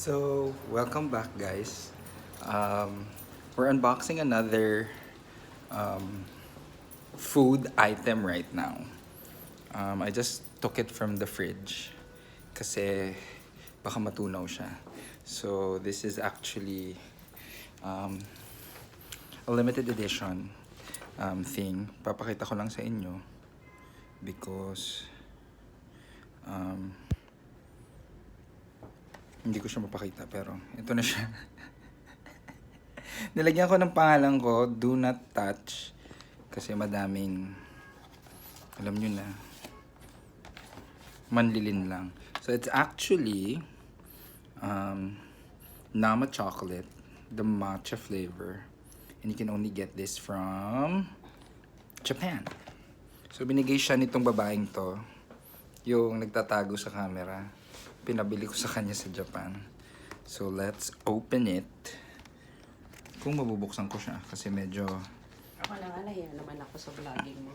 So, welcome back guys. We're unboxing another food item right now. I just took it from the fridge kasi baka matunaw siya. So, this is actually a limited edition thing. Papakita ko lang sa inyo because hindi ko siya mapakita pero ito na siya. Nilagyan ko ng pangalan ko, do not touch. Kasi madaming, alam nyo na, manlilin lang. So it's actually Nama Chocolate, the matcha flavor. And you can only get this from Japan. So binigay siya nitong babaeng to, yung nagtatago sa camera. Pinabili ko sa kanya sa Japan. So let's open it. Kung mabubuksan ko siya kasi medyo... Ako na nga, nahiya naman ako sa vlogging mo.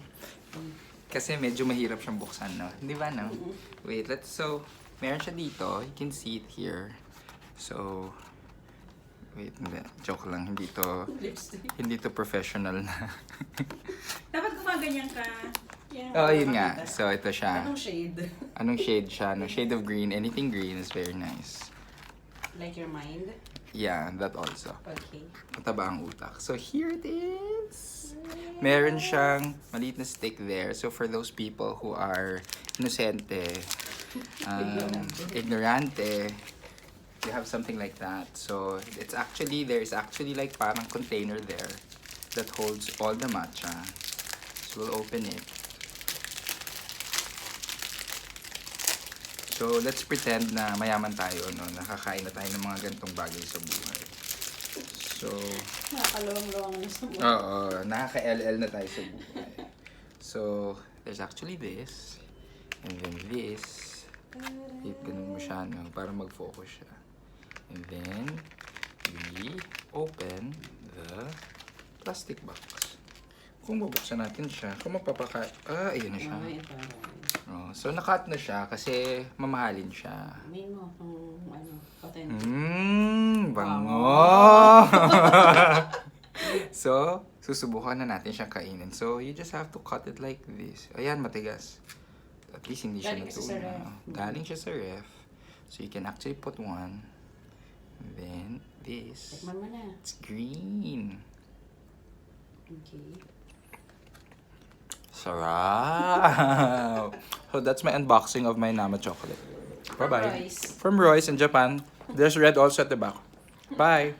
Kasi medyo mahirap siyang buksan, no? Di ba, no? Wait, so, meron siya dito. You can see it here. So, wait, hindi. Joke lang. Hindi to professional na. Dapat gumaganyan ka. Yeah, Oh, yun nga. So, ito siya. Anong shade? Anong shade siya? No? Shade of green. Anything green is very nice. Like your mind? Yeah, that also. Okay. Mataba ang utak. So, here it is. Meron siyang maliit na stick there. So, for those people who are inosente, ignorante, you have something like that. So, it's actually, there's actually like parang container there that holds all the matcha. So, we'll open it. So, let's pretend na mayaman tayo, no? Nakakain na tayo ng mga ganitong bagay sa buhay. So, Nakakalawang-lawang na sa buhay. oo, nakaka-LL na tayo sa buhay. So, there's actually this. And then this. Wait, ganun mo siya, no? Para mag-focus siya. And then, we open the plastic box. Kung mabuksan natin siya, kung ayun na siya. Oh, so, nakat na siya kasi mamahalin siya. Amin mo kung patent. Bango! So, susubukan na natin siyang kainin. So, you just have to cut it like this. Ayan, matigas. At least hindi siya Galing siya sa ref. Galing siya sa ref. So, you can actually put one. And then, this. Tikman mo na. It's green. Okay. Sarap! So, that's my unboxing of my Nama Chocolate. Bye-bye. ROYCE. From ROYCE in Japan. There's red also at the back. Bye!